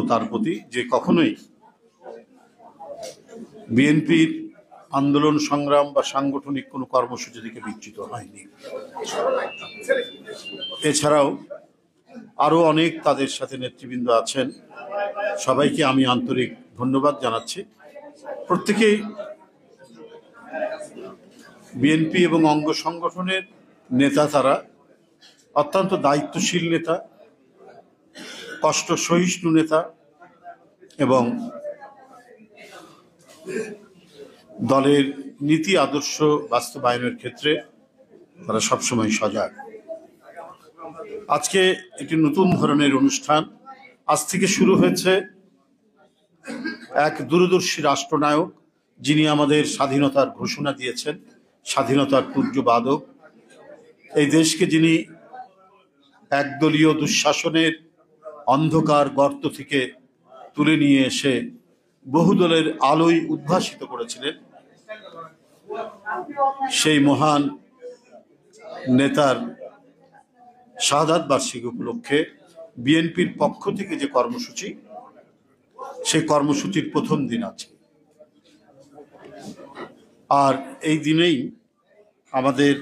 তার প্রতি যে কখনোই বিএনপির আন্দোলন সংগ্রাম বা সাংগঠনিক কোনো কর্মসূচি থেকে বিচ্যুত হয়নি। এছাড়াও আরো অনেক তাদের সাথে নেতৃবৃন্দ আছেন, সবাইকে আমি আন্তরিক ধন্যবাদ জানাচ্ছি। প্রত্যেকেই বিএনপি এবং অঙ্গ সংগঠনের নেতা, তারা অত্যন্ত দায়িত্বশীল নেতা, কষ্ট সহিষ্ণু নেতা এবং দলের নীতি আদর্শ বাস্তবায়নের ক্ষেত্রে তারা সবসময় সজাগ। আজকে একটি নতুন ধরনের অনুষ্ঠান আজ থেকে শুরু হয়েছে। এক দূরদর্শী রাষ্ট্রনায়ক, যিনি আমাদের স্বাধীনতার ঘোষণা দিয়েছেন, স্বাধীনতার পূর্যবাদক, এই দেশকে যিনি একদলীয় দুঃশাসনের অন্ধকার গর্ত থেকে তুলে নিয়ে এসে বহুদলের আলোয় উদ্ভাসিত করেছিলেন, সেই মহান নেতার শাহাদাত বার্ষিকী উপলক্ষে বিএনপির পক্ষ থেকে যে কর্মসূচি, সেই কর্মসূচির প্রথম দিন আছে। আর এই দিনেই আমাদের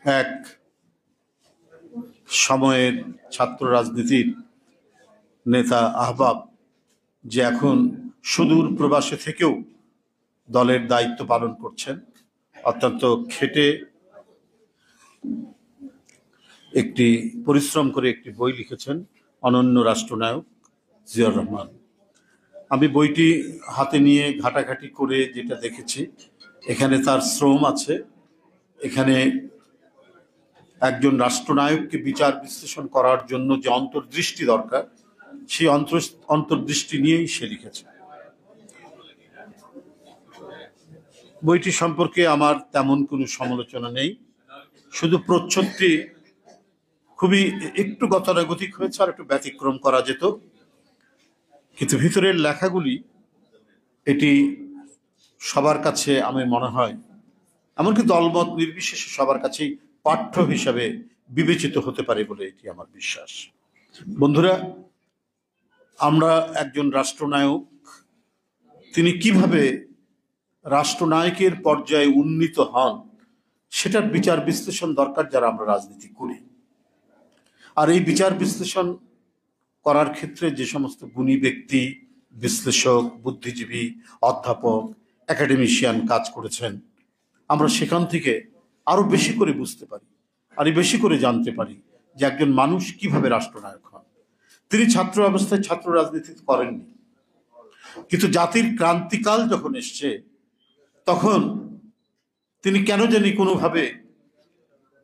এক সময়ের ছাত্র রাজনীতির নেতা আহবাব, যে এখন সুদূর প্রবাসে থেকেও দলের দায়িত্ব পালন করছেন, অত্যন্ত খেটে একটি পরিশ্রম করে একটি বই লিখেছেন, অনন্য রাষ্ট্রনায়ক জিয়াউর রহমান। আমি বইটি হাতে নিয়ে ঘাটাঘাটি করে যেটা দেখেছি, এখানে তার শ্রম আছে। এখানে একজন রাষ্ট্রনায়ককে বিচার বিশ্লেষণ করার জন্য যে অন্তর্দৃষ্টি দরকার, সেই অন্তর্দৃষ্টি নিয়েই সে লিখেছে। বইটি সম্পর্কে আমার তেমন কোনো সমালোচনা নেই, শুধু প্রচ্ছদটি খুবই একটু গতানুগতিক হয়েছে, আর একটু ব্যতিক্রম করা যেত। কিন্তু ভিতরের লেখাগুলি এটি সবার কাছে আমার মনে হয়, এমনকি দলমত নির্বিশেষে সবার কাছেই পাঠ্য হিসাবে বিবেচিত হতে পারে বলে এটি আমার বিশ্বাস। বন্ধুরা, আমরা একজন রাষ্ট্রনায়ক, তিনি কিভাবে রাষ্ট্রনায়কের পর্যায়ে উন্নীত হন, সেটার বিচার বিশ্লেষণ দরকার যারা আমরা রাজনীতি করি। আর এই বিচার বিশ্লেষণ করার ক্ষেত্রে যে সমস্ত গুণী ব্যক্তি, বিশ্লেষক, বুদ্ধিজীবী, অধ্যাপক, একাডেমিশিয়ান কাজ করেছেন, আমরা সেখান থেকে আরো বেশি করে বুঝতে পারি, আরো বেশি করে জানতে পারি যে একজন মানুষ কিভাবে রাষ্ট্রনায়ক হন। তিনি ছাত্র অবস্থায় ছাত্র রাজনীতি করেননি, কিন্তু জাতির ক্রান্তিকাল যখন এসছে, তখন তিনি কেন জানি কোনোভাবে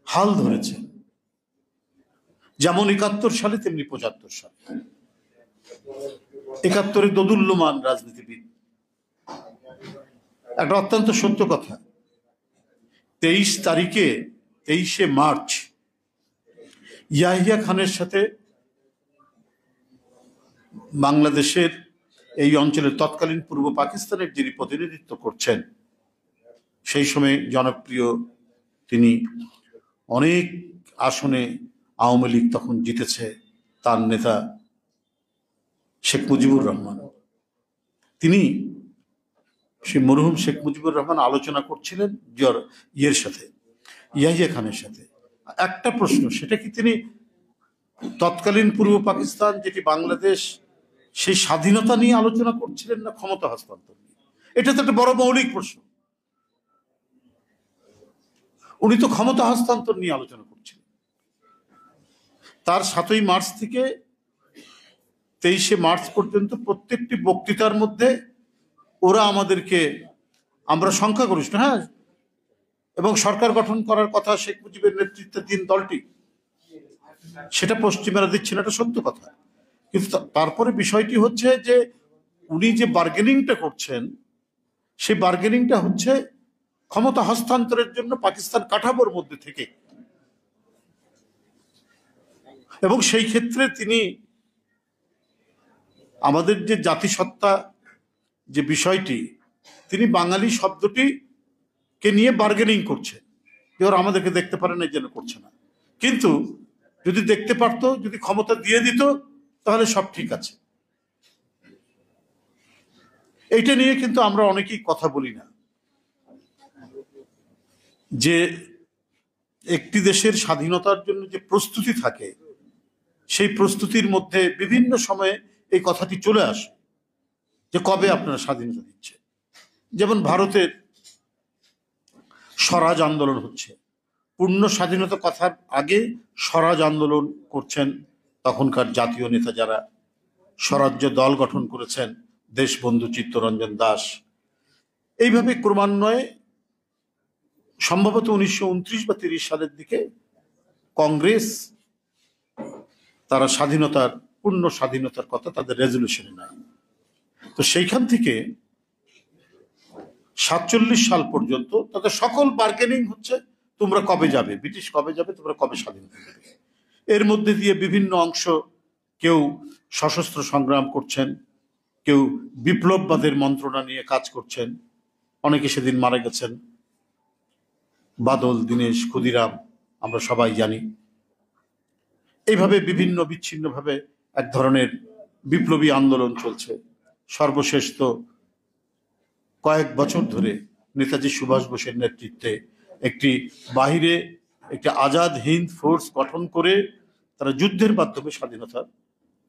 হাল ধরেছেন। যেমন ৭১ সালে, তেমনি ৭৫ সালে। ৭১-এ দোদুল্যমান রাজনীতিবিদ। একটা অত্যন্ত সত্য কথা, 23শে মার্চ ইয়াহিয়া খানের সাথে বাংলাদেশের এই অঞ্চলের তৎকালীন পূর্ব পাকিস্তানের যিনি প্রতিনিধিত্ব করছেন, সেই সময় জনপ্রিয়, তিনি অনেক আসনে আওয়ামী লীগ তখন জিতেছে, তার নেতা শেখ মুজিবুর রহমান। তিনি সেই মরহুম শেখ মুজিবুর রহমান আলোচনা করছিলেন ইয়ের সাথে, ইয়াহিয়া খানের সাথে। একটা প্রশ্ন, সেটা কি তিনি তৎকালীন পূর্ব পাকিস্তান যেটি বাংলাদেশ, সেই স্বাধীনতা নিয়ে আলোচনা করছিলেন না ক্ষমতা হস্তান্তর নিয়ে? এটা তো একটা বড় মৌলিক প্রশ্ন। উনি তো ক্ষমতা হস্তান্তর নিয়ে আলোচনা করছিলেন। তার ৭ই মার্চ থেকে ২৩শে মার্চ পর্যন্ত প্রত্যেকটি বক্তৃতার মধ্যে ওরা আমাদেরকে, আমরা সংখ্যাগরিষ্ঠ, হ্যাঁ, এবং সরকার গঠন করার কথা শেখ মুজিবের নেতৃত্বাধীন দলটি, সেটা পশ্চিমারা দিচ্ছে না, এটা সত্য কথা। কিন্তু তারপরে বিষয়টি হচ্ছে যে উনি যে বার্গেনিংটা করছেন, সেই বার্গেনিংটা হচ্ছে ক্ষমতা হস্তান্তরের জন্য পাকিস্তান কাঠামোর মধ্যে থেকে। এবং সেই ক্ষেত্রে তিনি আমাদের যে জাতিসত্তা যে বিষয়টি, তিনি বাঙালি শব্দটি কে নিয়ে বার্গেনিং করছেন, যে ওরা আমাদেরকে দেখতে পারে না, যেন করছে না। কিন্তু যদি দেখতে পারতো, যদি ক্ষমতা দিয়ে দিত, তাহলে সব ঠিক আছে। এইটা নিয়ে কিন্তু আমরা অনেকেই কথা বলি না, যে একটি দেশের স্বাধীনতার জন্য যে প্রস্তুতি থাকে, সেই প্রস্তুতির মধ্যে বিভিন্ন সময়ে এই কথাটি চলে আসে যে কবে আপনারা স্বাধীনতা দিচ্ছে। যেমন ভারতের স্বরাজ আন্দোলন হচ্ছে, পূর্ণ স্বাধীনতা কথার আগে স্বরাজ আন্দোলন করছেন তখনকার জাতীয় নেতা, যারা স্বরাজ্য দল গঠন করেছেন, দেশবন্ধু চিত্তরঞ্জন দাস। এইভাবে ক্রমান্বয়ে সম্ভবত 1929 বা 30 সালের দিকে কংগ্রেস তারা পূর্ণ স্বাধীনতার কথা তাদের রেজলিউশনে নেয়। তো সেইখান থেকে 47 সাল পর্যন্ত তাদের সকল বার্গেনিং হচ্ছে, তোমরা কবে যাবে, ব্রিটিশ কবে যাবে, তোমরা কবে স্বাধীনতা দেবে। এর মধ্যে দিয়ে বিভিন্ন অংশ, কেউ সশস্ত্র সংগ্রাম করছেন, কেউ বিপ্লববাদের মন্ত্রণা নিয়ে কাজ করছেন, অনেকে সেদিন মারা গেছেন, বাদল, দীনেশ, ক্ষুদিরাম, আমরা সবাই জানি। এইভাবে বিভিন্ন বিচ্ছিন্নভাবে এক ধরনের বিপ্লবী আন্দোলন চলছে। সর্বশেষ তো কয়েক বছর ধরে নেতাজি সুভাষ বোসের নেতৃত্বে বাহিরে একটি আজাদ হিন্দ ফোর্স গঠন করে তারা যুদ্ধের মাধ্যমে স্বাধীনতার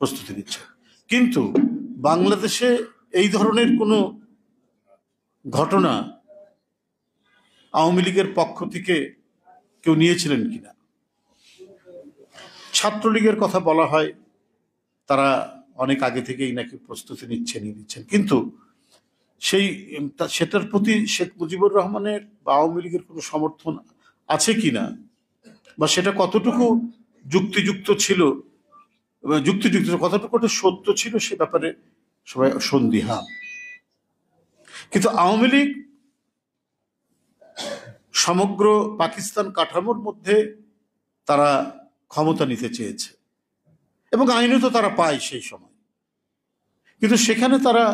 প্রস্তুতি নিচ্ছে। কিন্তু বাংলাদেশে এই ধরনের কোনো ঘটনা আওয়ামী লীগের পক্ষ থেকে কেউ নিয়েছিলেন কিনা? ছাত্রলীগের কথা বলা হয়, তারা অনেক আগে থেকেই নাকি প্রস্তুতি নিচ্ছেন, কিন্তু সেটার প্রতি শেখ মুজিবুর রহমানের বা আওয়ামী লীগের কোনো সমর্থন আছে কিনা, বা সেটা কতটুকু যুক্তিযুক্ত ছিল, কতটুকু সত্য ছিল, সে ব্যাপারে সবাই সন্দিহান। কিন্তু আওয়ামী লীগ সমগ্র পাকিস্তান কাঠামোর মধ্যে তারা ক্ষমতা নিতে চেয়েছে এবং আইনত তারা পায় সেই সময়, কিন্তু সেখানে তারা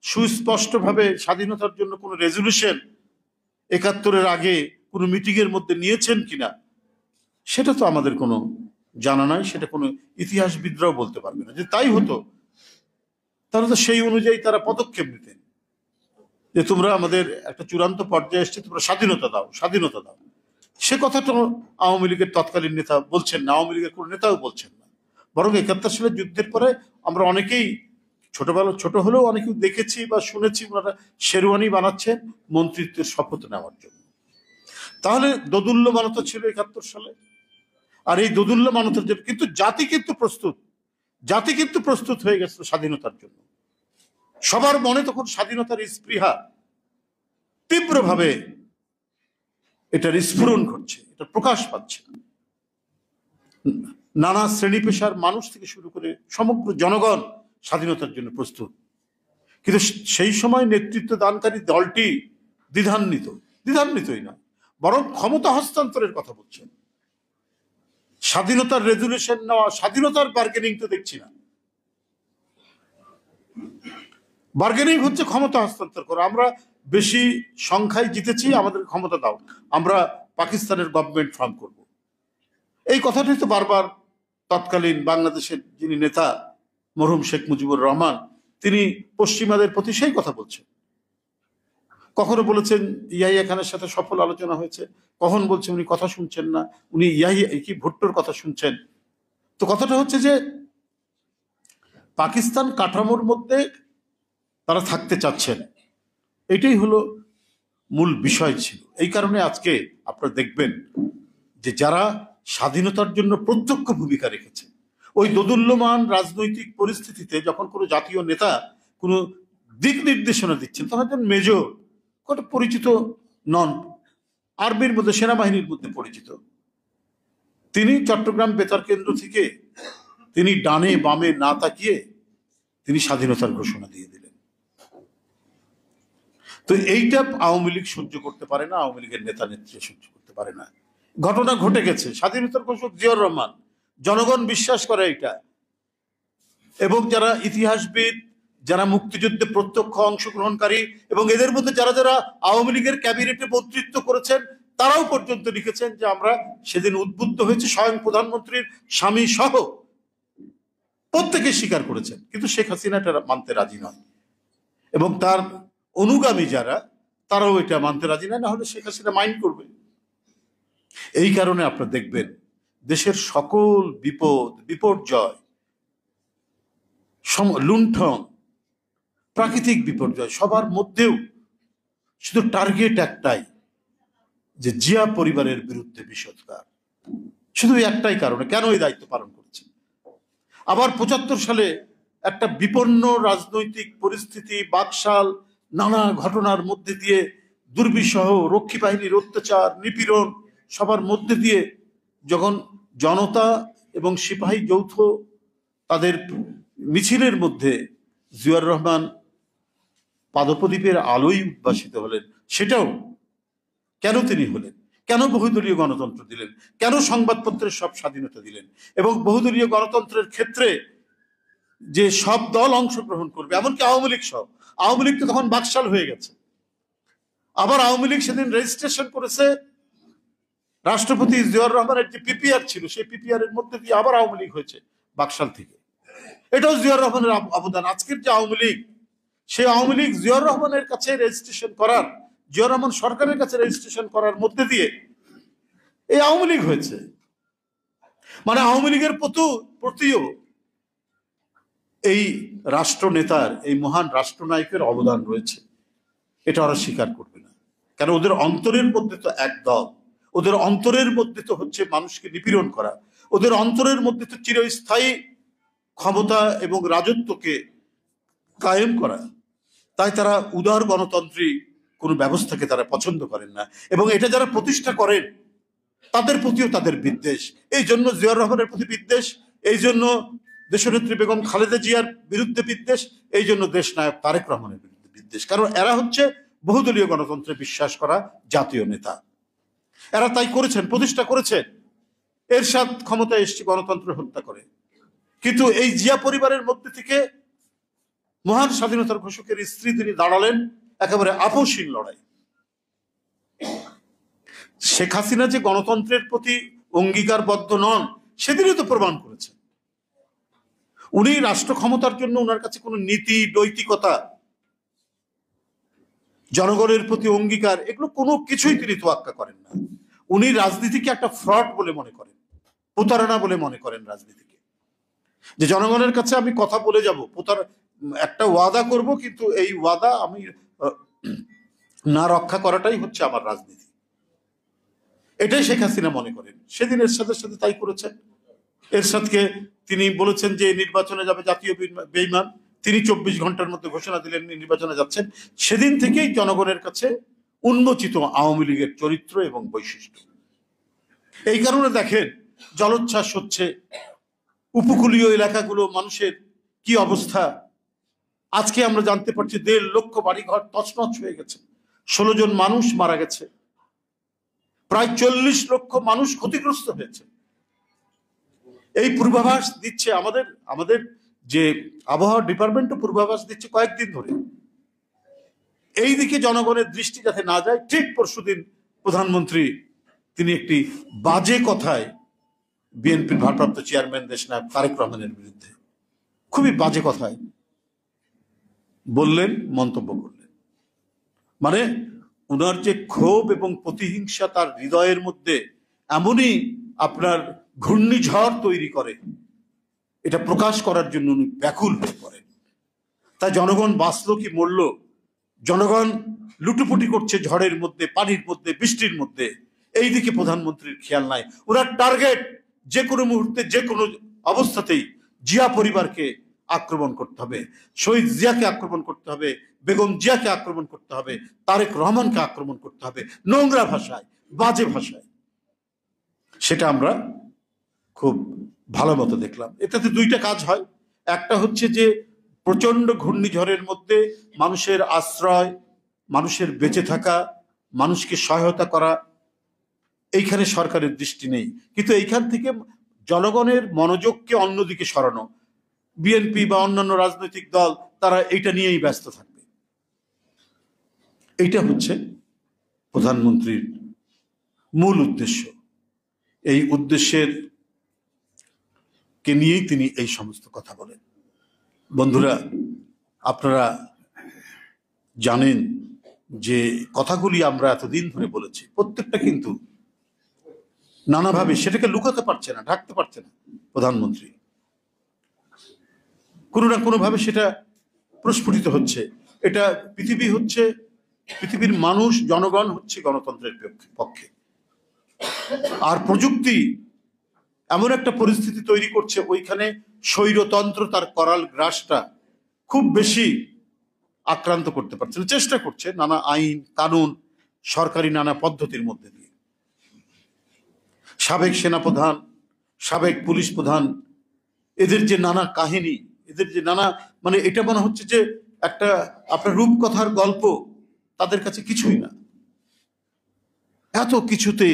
সুস্পষ্টভাবে স্বাধীনতার জন্য কোনো রেজলিউশন 71-এর আগে কোনো মিটিংয়ের মধ্যে নিয়েছেন কিনা সেটা তো আমাদের কোনো জানা নাই, সেটা কোনো ইতিহাসবিদরাও বলতে পারবে না। যে তাই হতো তাহলে তো সেই অনুযায়ী তারা পদক্ষেপ নিতেন, যে তোমরা আমাদের একটা চূড়ান্ত পর্যায়ে এসছে, তোমরা স্বাধীনতা দাও। সে কথাটা আওয়ামী লীগের তৎকালীন নেতা বলছেন না, আওয়ামী লীগের কোনো নেতাও বলছেন না। বরং 71 সালের যুদ্ধের পরে আমরা অনেকেই ছোট হলেও অনেকেই দেখেছি বা শুনেছি ওনারা শেরওয়ানি বানাচ্ছেন মন্ত্রিত্বের শপথ নেওয়ার জন্য। তাহলে দোদুল্যমানত ছিল 71 সালে। আর এই দোদুল্যমানতের জন্য কিন্তু জাতি কিন্তু প্রস্তুত হয়ে গেছিল স্বাধীনতার জন্য। সবার মনে তখন স্বাধীনতার স্পৃহা তীব্রভাবে এটার স্ফুরণ ঘটছে, এটা প্রকাশ পাচ্ছে। নানা শ্রেণী পেশার মানুষ থেকে শুরু করে সমগ্র জনগণ স্বাধীনতার জন্য প্রস্তুত। কিন্তু সেই সময় নেতৃত্ব দানকারী দলটি দ্বিধান্বিতই নয়, বরং ক্ষমতা হস্তান্তরের কথা বলছেন। স্বাধীনতার রেজলিউশন নেওয়া, স্বাধীনতার বার্গেনিং তো দেখছি না। বার্গেনিং হচ্ছে ক্ষমতা হস্তান্তর করো, আমরা বেশি সংখ্যায় জিতেছি, আমাদের ক্ষমতা দাও, আমরা পাকিস্তানের গভর্নমেন্ট ফর্ম করব। এই কথাটাই তো বারবার তৎকালীন বাংলাদেশের যিনি নেতা মরহুম শেখ মুজিবুর রহমান, তিনি পশ্চিমাদের প্রতি সেই কথা বলছেন। কখনো বলেছেন ইয়াহিয়া খানের সাথে সফল আলোচনা হয়েছে, কখন বলছে উনি কথা শুনছেন না, উনি ভুট্টোর কথা শুনছেন। তো কথাটা হচ্ছে যে পাকিস্তান কাঠামোর মধ্যে তারা থাকতে চাচ্ছেন, এটাই হলো মূল বিষয় ছিল। এই কারণে আজকে আপনারা দেখবেন যে যারা স্বাধীনতার জন্য প্রত্যক্ষ ভূমিকা রেখেছে, ওই দোদুল্যমান রাজনৈতিক পরিস্থিতিতে যখন কোনো জাতীয় নেতা কোনো দিক নির্দেশনা দিচ্ছেন, তখন একজন মেজর, কত পরিচিত নন, আর্মির মধ্যে, সেনাবাহিনীর মধ্যে পরিচিত, তিনি চট্টগ্রাম বেতার কেন্দ্র থেকে তিনি ডানে বামে না তাকিয়ে তিনি স্বাধীনতার ঘোষণা দিয়ে দিলেন। তো এইটা আওয়ামী লীগ সহ্য করতে পারে না, আওয়ামী লীগের নেতা নেত্রী সহ্য করতে পারে না। ঘটনা ঘটে গেছে, স্বাধীনতার ঘোষক জিয়াউর রহমান, জনগণ বিশ্বাস করে এটা। এবং যারা ইতিহাসবিদ, যারা মুক্তিযুদ্ধে প্রত্যক্ষ অংশগ্রহণকারী, এবং এদের মধ্যে যারা যারা আওয়ামী লীগের ক্যাবিনেটে মন্ত্রিত্ব করেছেন, তারাও পর্যন্ত লিখেছেন যে আমরা সেদিন উদ্বুদ্ধ হয়েছি, স্বয়ং প্রধানমন্ত্রীর স্বামী সহ প্রত্যেকে স্বীকার করেছেন। কিন্তু শেখ হাসিনা এটা মানতে রাজি নয়। এবং তার অনুগামী যারা, তারাও এটা মানতে রাজি না, না হলে শেখ হাসিনা মাইন্ড করবে। এই কারণে আপনারা দেখবেন দেশের সকল বিপদ বিপর্যয়, লুণ্ঠন, প্রাকৃতিক বিপর্যয়, সবার মধ্যেও শুধু টার্গেট একটাই, যে জিয়া পরিবারের বিরুদ্ধে বিষোদগার। শুধু একটাই কারণে কেন এই দায়িত্ব পালন করছে। আবার ৭৫ সালে একটা বিপন্ন রাজনৈতিক পরিস্থিতি, বাকশাল, নানা ঘটনার মধ্যে দিয়ে, দুর্বিষহ রক্ষী বাহিনীর অত্যাচার, নিপীড়ন, সবার মধ্যে দিয়ে যখন জনতা এবং সিপাহী যৌথ তাদের মিছিলের মধ্যে জিয়াউর রহমান পাদপ্রদীপের আলোয় উদ্ভাসিত হলেন, সেটাও কেন তিনি হলেন, কেন বহুদলীয় গণতন্ত্র দিলেন, কেন সংবাদপত্রের সব স্বাধীনতা দিলেন, এবং বহুদলীয় গণতন্ত্রের ক্ষেত্রে যে সব দল অংশগ্রহণ করবে, এমনকি আওয়ামী লীগ সহ। আওয়ামী লীগ তো তখন বাকশাল হয়ে গেছে। আবার আওয়ামী লীগ সেদিন রেজিস্ট্রেশন করেছে রাষ্ট্রপতি জিয়াউর রহমানের যে পিপিআর ছিল, সেই পিপিআর এর মধ্যে দিয়ে আবার আওয়ামী লীগ হয়েছে বাকশাল থেকে। এটাও জিয়াউর রহমানের অবদান। আজকের যে আওয়ামী লীগ, সেই আওয়ামী লীগ জিয়াউর রহমানের কাছে রেজিস্ট্রেশন করার, জিয়াউর রহমান সরকারের কাছে রেজিস্ট্রেশন করার মধ্যে দিয়ে এই আওয়ামী লীগ হয়েছে। মানে আওয়ামী লীগের প্রতিও এই রাষ্ট্রনেতার, এই মহান রাষ্ট্রনায়কের অবদান রয়েছে, এটা ওরা স্বীকার করবে না। কারণ ওদের অন্তরের মধ্যে তো এক দল, ওদের অন্তরের মধ্যে তো হচ্ছে মানুষকে নিপীড়ন করা, ওদের অন্তরের মধ্যে তো চিরস্থায়ী ক্ষমতা এবং রাজত্বকে কায়েম করা। তাই তারা উদার গণতন্ত্রী কোনো ব্যবস্থাকে তারা পছন্দ করেন না, এবং এটা যারা প্রতিষ্ঠা করেন তাদের প্রতিও তাদের বিদ্বেষ। এই জন্য জিয়াউর রহমানের প্রতি বিদ্বেষ, এই জন্য দেশনেত্রী বেগম খালেদা জিয়ার বিরুদ্ধে বিদ্বেষ, এই জন্য দেশ নায়ক তারেক রহমানের বিরুদ্ধে বিদ্বেষ। কারণ এরা হচ্ছে বহুদলীয় গণতন্ত্রে বিশ্বাস করা জাতীয় নেতা। এরা তাই করেছেন, প্রতিষ্ঠা করেছেন। এরশাদ ক্ষমতায় এসছে গণতন্ত্র হত্যা করে, কিন্তু এই জিয়া পরিবারের মধ্যে থেকে মহান স্বাধীনতার ঘোষকের স্ত্রী তিনি দাঁড়ালেন একেবারে আপোষহীন লড়াই। শেখ হাসিনা যে গণতন্ত্রের প্রতি অঙ্গীকারবদ্ধ নন, সেদিনই তো প্রমাণ করেছেন। উনি রাষ্ট্র ক্ষমতার জন্য ওনার কাছে কোনো নীতি, নৈতিকতা, জনগণের প্রতি অঙ্গীকার, এগুলো কোনো কিছুই তিনি তোয়াক্কা করেন না। উনি রাজনীতিকে একটা ফ্রড বলে মনে করেন, প্রতারণা বলে মনে করেন রাজনীতিকে। যে জনগণের কাছে আমি কথা বলে যাব, একটা ওয়াদা করব, কিন্তু এই ওয়াদা আমি না রক্ষা করাটাই হচ্ছে আমার রাজনীতি। এটাই শেখ হাসিনা মনে করেন। সেদিন এরশাদের সাথে তাই করেছেন। এরশাদকে তিনি বলেছেন যে নির্বাচনে যাবে জাতীয় বেঈমান, তিনি 24 ঘন্টার মধ্যে ঘোষণা দিলেন নির্বাচনে যাচ্ছেন। সেদিন থেকেই জনগণের কাছে উন্মোচিত আওয়ামী লীগের চরিত্র এবং বৈশিষ্ট্য। এই কারণে দেখেন জলোচ্ছ্বাস হচ্ছে, উপকূলীয় এলাকাগুলো মানুষের কি অবস্থা। আজকে আমরা জানতে পারছি 1.5 লক্ষ বাড়িঘর তছনছ হয়ে গেছে, 16 জন মানুষ মারা গেছে, প্রায় 40 লক্ষ মানুষ ক্ষতিগ্রস্ত হয়েছে। এই পূর্বাভাস দিচ্ছে আমাদের যে আবহাওয়া ডিপার্টমেন্টও পূর্বাভাস দিচ্ছে কয়েকদিন ধরে। এই দিকে জনগণের দৃষ্টি যাতে না যায়। ঠিক পরশুদিন প্রধানমন্ত্রী তিনি একটি বাজে কথায় বিএনপির ভারপ্রাপ্ত চেয়ারম্যান দেশনায়ক তারেক রহমানের বিরুদ্ধে খুবই বাজে কথায় বললেন, মন্তব্য করলেন। মানে উনার যে ক্ষোভ এবং প্রতিহিংসা তার হৃদয়ের মধ্যে এমনই আপনার ঘূর্ণিঝড় তৈরি করে, এটা প্রকাশ করার জন্য উনি ব্যাকুল হয়ে পড়েন। তাই জনগণ বাঁচলো কি মরল, জনগণ লুটোপুটি করছে ঝড়ের মধ্যে, পানির মধ্যে, বৃষ্টির মধ্যে, এই দিকে প্রধানমন্ত্রীর খেয়াল নাই। ওনার টার্গেট যে কোনো মুহূর্তে, যে কোনো অবস্থাতেই জিয়া পরিবারকে আক্রমণ করতে হবে, শহীদ জিয়াকে আক্রমণ করতে হবে, বেগম জিয়াকে আক্রমণ করতে হবে, তারেক রহমানকে আক্রমণ করতে হবে, নোংরা ভাষায়, বাজে ভাষায়। সেটা আমরা খুব ভালো মতো দেখলাম। এটাতে দুইটা কাজ হয়। একটা হচ্ছে যে প্রচন্ড ঘূর্ণিঝড়ের মধ্যে মানুষের আশ্রয়, মানুষের বেঁচে থাকা, মানুষকে সহায়তা করা, এইখানে সরকারের দৃষ্টি নেই। কিন্তু এইখান থেকে জনগণের মনোযোগকে অন্যদিকে সরানো, বিএনপি বা অন্যান্য রাজনৈতিক দল তারা এইটা নিয়েই ব্যস্ত থাকবে। এইটা হচ্ছে প্রধানমন্ত্রীর মূল উদ্দেশ্য। এই উদ্দেশ্যের কে নিয়েই তিনি এই সমস্ত কথা বলেন। বন্ধুরা, আপনারা জানেন যে কথাগুলি আমরা এতদিন ধরে বলেছি, প্রত্যেকটা কিন্তু নানাভাবে সেটাকে লুকাতে পারছে না, ঢাকতে পারছে না প্রধানমন্ত্রী। কোনো না কোনোভাবে সেটা প্রস্ফুটিত হচ্ছে। এটা পৃথিবীর মানুষ, জনগণ হচ্ছে গণতন্ত্রের পক্ষে। আর প্রযুক্তি এমন একটা পরিস্থিতি তৈরি করছে, ওইখানে স্বৈরতন্ত্র তার করাল গ্রাসটা খুব বেশি আক্রান্ত করতে পারছে না, চেষ্টা করছে নানা আইন কানুন, সরকারি নানা পদ্ধতির মধ্যে দিয়ে। সাবেক সেনাপ্রধান, সাবেক পুলিশ প্রধান, এদের যে নানা কাহিনী, এদের যে নানা, মানে এটা মনে হচ্ছে যে একটা আপনার রূপকথার গল্প, তাদের কাছে কিছুই না। এত কিছুতে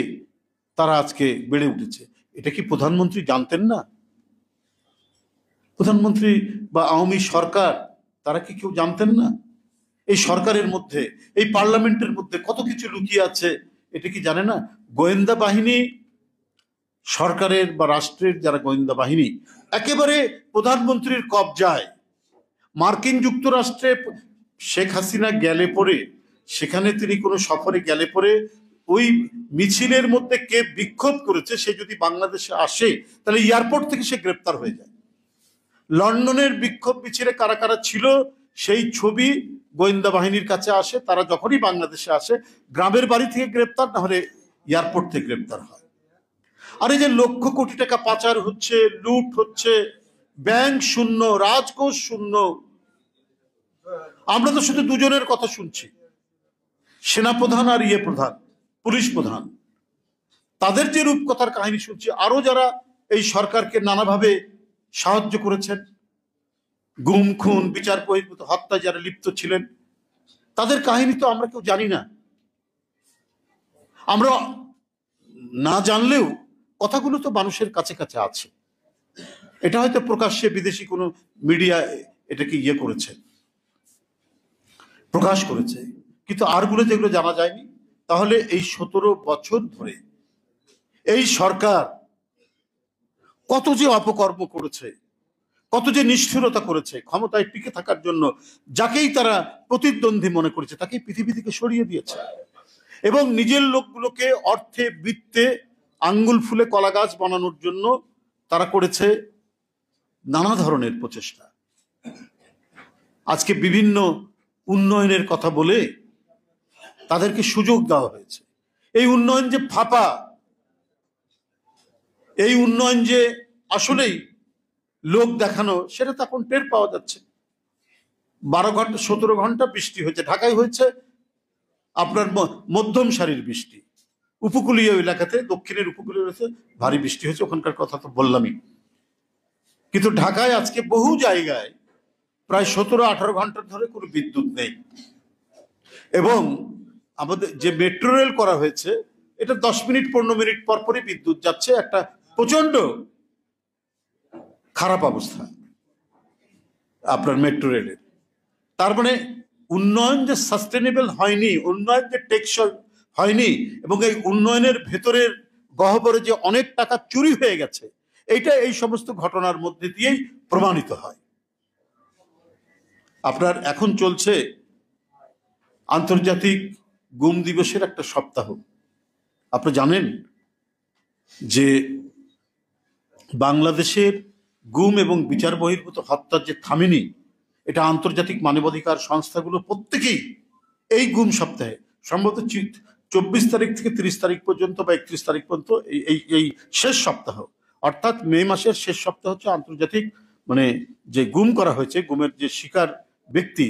তারা আজকে বেড়ে উঠেছে। এটা কি প্রধানমন্ত্রী জানতেন না? প্রধানমন্ত্রী বা আওয়ামী সরকার তারা কি কেউ জানতেন না? এই সরকারের মধ্যে, এই পার্লামেন্টের মধ্যে কত কিছু লুকিয়ে আছে, এটা কি জানে না? গোয়েন্দা বাহিনী, সরকারের বা রাষ্ট্রের যারা গোয়েন্দা বাহিনী একেবারে প্রধানমন্ত্রীর কবজায়। মার্কিন যুক্তরাষ্ট্রে শেখ হাসিনা গেলে পরে, সেখানে তিনি কোনো সফরে গেলে পরে ওই মিছিলের মধ্যে কে বিক্ষোভ করেছে সে যদি বাংলাদেশে আসে তাহলে এয়ারপোর্ট থেকে সে গ্রেপ্তার হয়ে যায়। লন্ডনের বিক্ষোভ মিছিলে কারা কারা ছিল সেই ছবি গোয়েন্দা বাহিনীর কাছে আসে, তারা যখনই বাংলাদেশে আসে গ্রামের বাড়ি থেকে গ্রেপ্তার, না হলে এয়ারপোর্ট থেকে গ্রেপ্তার হয়। আর এই যে লক্ষ কোটি টাকা পাচার হচ্ছে, লুট হচ্ছে, ব্যাংক শূন্য, রাজকোষ শূন্য, আমরা তো শুধু দুজনের কথা শুনছি, সেনাপ্রধান আর প্রধান, পুলিশ প্রধান, তাদের যে রূপকথার কাহিনী শুনছি। আরো যারা এই সরকারকে নানাভাবে সাহায্য করেছেন, গুম খুন বিচার বহির্ভূত হত্যায় যারা লিপ্ত ছিলেন, তাদের কাহিনী তো আমরা কেউ জানি না। আমরা না জানলেও কথাগুলো তো মানুষের কাছে কাছে আছে। এটা হয়তো প্রকাশ্যে বিদেশি কোনো মিডিয়া এটাকে করেছে, প্রকাশ করেছে, কিন্তু আরগুলো যেগুলো জানা যায়নি। তাহলে এই 17 বছর ধরে এই সরকার কত যে অপকর্ম করেছে, কত যে নিষ্ঠুরতা করেছে, ক্ষমতায় টিকে থাকার জন্য যাকেই তারা প্রতিদ্বন্দ্বী মনে করেছে তাকেই পৃথিবী থেকে সরিয়ে দিয়েছে, এবং নিজের লোকগুলোকে অর্থে বৃত্তে আঙ্গুল ফুলে কলা গাছ বানানোর জন্য তারা করেছে নানা ধরনের প্রচেষ্টা। আজকে বিভিন্ন উন্নয়নের কথা বলে তাদেরকে সুযোগ দেওয়া হয়েছে। এই উন্নয়ন যে ফাঁপা, এই উন্নয়ন যে আসলেই লোক দেখানো, সেটা তো এখন টের পাওয়া যাচ্ছে। 12 ঘন্টা 17 ঘন্টা বৃষ্টি হয়েছে, ঢাকায় হয়েছে আপনার মধ্যম সারির বৃষ্টি, উপকূলীয় এলাকাতে, দক্ষিণের উপকূলীয় এলাকাতে ভারী বৃষ্টি হয়েছে, ওখানকার কথা তো বললামই। কিন্তু ঢাকায় আজকে বহু জায়গায় প্রায় 17-18 ঘন্টা ধরে কোনো বিদ্যুৎ নেই। এবং আমাদের যে মেট্রো রেল করা হয়েছে, এটা 10 মিনিট 15 মিনিট পর পরই বিদ্যুৎ যাচ্ছে, একটা প্রচন্ড খারাপ অবস্থা আপনার মেট্রো রেলের। তার মানে উন্নয়ন যে সাস্টেনেবল হয়নি, উন্নয়ন যে টেকসই হয়নি, এবং এই উন্নয়নের ভেতরের গহ্বরে যে অনেক টাকা চুরি হয়ে গেছে, এইটা এই সমস্ত ঘটনার মধ্যে দিয়েই প্রমাণিত হয়। আপনার এখন চলছে আন্তর্জাতিক গুম দিবসের একটা সপ্তাহ। আপনি জানেন যে বাংলাদেশের গুম এবং বিচার বহির্ভূত হত্যার যে থামেনি, এটা আন্তর্জাতিক মানবাধিকার সংস্থাগুলো প্রত্যেকেই এই গুম সপ্তাহে, সম্ভবত 24 তারিখ থেকে 30 তারিখ পর্যন্ত বা 31 তারিখ পর্যন্ত, এই শেষ সপ্তাহ, অর্থাৎ মে মাসের শেষ সপ্তাহ হচ্ছে আন্তর্জাতিক, মানে যে গুম করা হয়েছে, গুমের যে শিকার ব্যক্তি,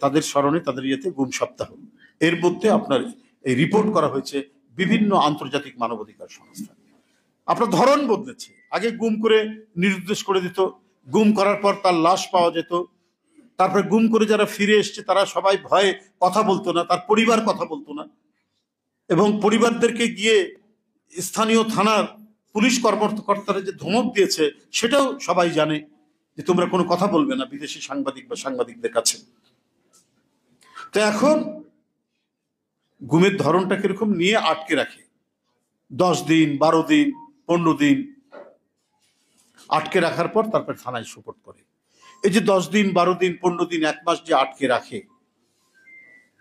তাদের স্মরণে, তাদের ইয়েতে গুম সপ্তাহ। এর মধ্যে আপনার এই রিপোর্ট করা হয়েছে বিভিন্ন আন্তর্জাতিক মানবাধিকার সংস্থা। আপনার ধরন বদলেছে। আগে গুম করে নিরুদ্দেশ করে দিত, গুম করার পর তার লাশ পাওয়া যেত, তারপরে গুম করে যারা ফিরে এসছে তারা সবাই ভয়ে কথা বলতো না, তার পরিবার কথা বলতো না, এবং পরিবারদেরকে গিয়ে স্থানীয় থানার পুলিশ কর্মকর্তারা যে ধমক দিয়েছে সেটাও সবাই জানে, যে তোমরা কোনো কথা বলবে না বিদেশি সাংবাদিক বা সাংবাদিকদের কাছে। তো এখন গুমের ধরনটা কিরকম নিয়ে আটকে রাখে, 10 দিন 12 দিন 15 দিন আটকে রাখার পর তারপর থানায় সোপর্দ করে। এই যে 10 দিন 12 দিন 15 দিন 1 মাস যে আটকে রাখে,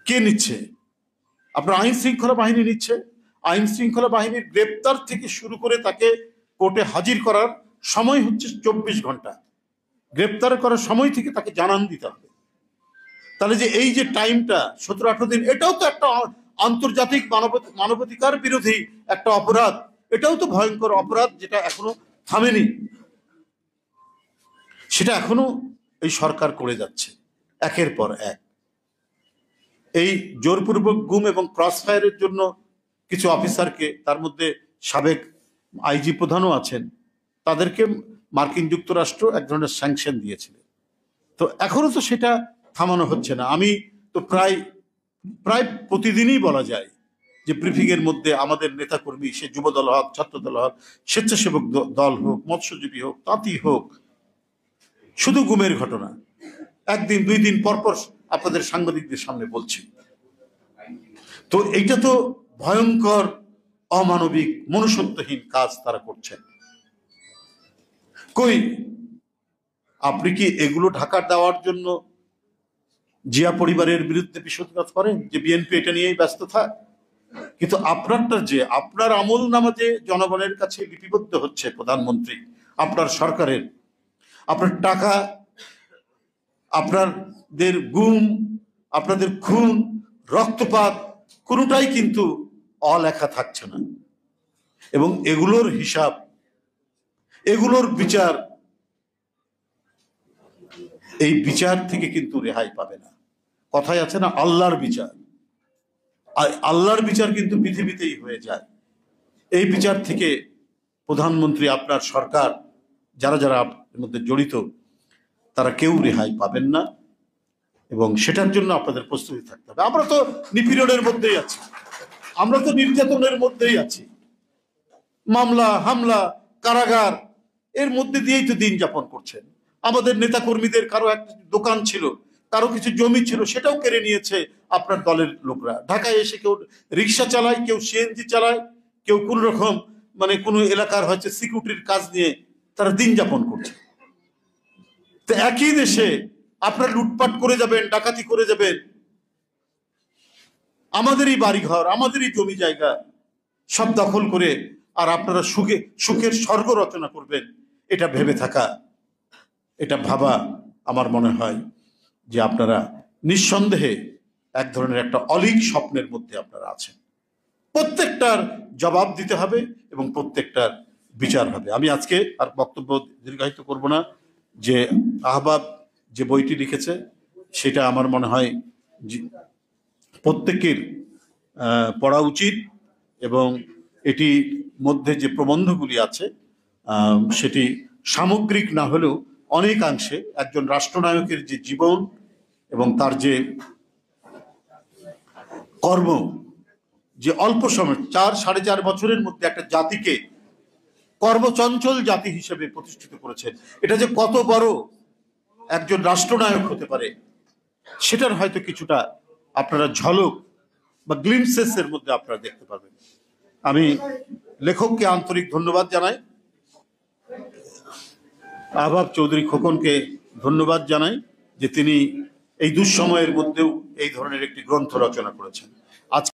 কে নিচ্ছে? আপনার আইন শৃঙ্খলা বাহিনী নিচ্ছে। আইন শৃঙ্খলা বাহিনীর গ্রেপ্তার থেকে শুরু করে তাকে কোর্টে হাজির করার সময় হচ্ছে 24 ঘন্টা। গ্রেপ্তার করার সময় থেকে তাকে জানান দিতে হবে। তাহলে যে এই যে টাইমটা 17-18 দিন, এটাও তো একটা আন্তর্জাতিক মানবাধিকার বিরোধী একটা অপরাধ। এটাও তো ভয়ঙ্কর অপরাধ, যেটা এখনো থামেনি। সেটা এখনো এই সরকার করে যাচ্ছে একের পর এক। এই জোরপূর্বক গুম এবং ক্রস ফায়ারের জন্য কিছু অফিসারকে, তার মধ্যে সাবেক আইজি প্রধানও আছেন, তাদেরকে মার্কিন যুক্তরাষ্ট্র এক ধরনের স্যাংশন দিয়েছিল। তো এখনো তো সেটা থামানো হচ্ছে না। আমি তো প্রায় প্রতিদিনই বলা যায় যে ব্রিফিং এর মধ্যে আমাদের নেতাকর্মী, সে যুবদল হোক, ছাত্রদল হোক, স্বেচ্ছাসেবক দল হোক, মৎস্যজীবী হোক, তাঁতি হোক, শুধু গুমের ঘটনা। একদিন 2 দিন পরপর আপনাদের সাংবাদিকদের সামনে বলছি। তো এইটা তো ভয়ঙ্কর, অমানবিক, মনুষ্যত্বহীন কাজ তারা করছেন। কই আপনি কি এগুলো ঢাকা দেওয়ার জন্য জিয়া পরিবারের বিরুদ্ধে বিষোদ্গার করেন যে বিএনপি এটা নিয়েই ব্যস্ত থাক? কিন্তু আপনারটা যে, আপনার আমল নামা যে জনগণের কাছে লিপিবদ্ধ হচ্ছে, প্রধানমন্ত্রী, আপনার সরকারের, আপনার টাকা, আপনাদের গুম, আপনাদের খুন, রক্তপাত, কোনোটাই কিন্তু অলেখা থাকছে না। এবং এগুলোর হিসাব, এগুলোর বিচার, এই বিচার থেকে কিন্তু রেহাই পাবে না। কথায় আছে না, আল্লাহর বিচার। আল্লাহর বিচার কিন্তু পৃথিবীতেই হয়ে যায়। এই বিচার থেকে প্রধানমন্ত্রী, আপনার সরকার, যারা যারা এর মধ্যে জড়িত, তারা কেউ রেহাই পাবেন না। এবং সেটার জন্য আপনাদের প্রস্তুতি থাকতে হবে। আমরা তো নিপীড়নের মধ্যেই আছি, আমরা তো নির্যাতনের মধ্যেই আছি, মামলা হামলা, কারাগার, এর মধ্যে দিয়েই তো দিন যাপন করছেন। আমাদের নেতা কর্মীদের কারো একটা দোকান ছিল, কারো কিছু জমি ছিল, সেটাও কেড়ে নিয়েছে আপনার দলের লোকরা। ঢাকায় এসে কেউ রিক্সা চালায়, কেউ সিএনজি চালায়, কেউ কোন রকম কোনো এলাকার হচ্ছে সিকিউরিটির কাজ নিয়ে তারা দিন যাপন করছে। তো একই দেশে আপনারা লুটপাট করে যাবেন, ডাকাতি করে যাবেন, আমাদেরই বাড়িঘর, আমাদেরই জমি জায়গা সব দখল করে, আর আপনারা সুখের স্বর্গ রচনা করবেন, এটা ভেবে থাকা, এটা ভাবা, আমার মনে হয় যে আপনারা নিঃসন্দেহে এক ধরনের একটা অলীক স্বপ্নের মধ্যে আপনারা আছেন। প্রত্যেকটার জবাব দিতে হবে এবং প্রত্যেকটার বিচার হবে। আমি আজকে আর বক্তব্য দীর্ঘায়িত করব না। যে আহবাব যে বইটি লিখেছে, সেটা আমার মনে হয় প্রত্যেকের পড়া উচিত। এবং এটির মধ্যে যে প্রবন্ধগুলি আছে, সেটি সামগ্রিক না হলেও অনেকাংশে একজন রাষ্ট্রনায়কের যে জীবন এবং তার যে কর্ম, যে অল্প সময় 4-4.5 বছরের মধ্যে একটা জাতিকে কর্মচঞ্চল জাতি হিসেবে প্রতিষ্ঠিত করেছেন, এটা যে কত বড় একজন রাষ্ট্রনায়ক হতে পারে, সেটার হয়তো কিছুটা আপনারা ঝলক বা গ্লিমসেস এর মধ্যে আপনারা দেখতে পাবেন। আমি লেখককে আন্তরিক ধন্যবাদ জানাই, আহবাব চৌধুরী খোকনকে ধন্যবাদ জানাই যে তিনি এই দুঃসময়ের মধ্যেও এই ধরনের একটি গ্রন্থ রচনা করেছেন।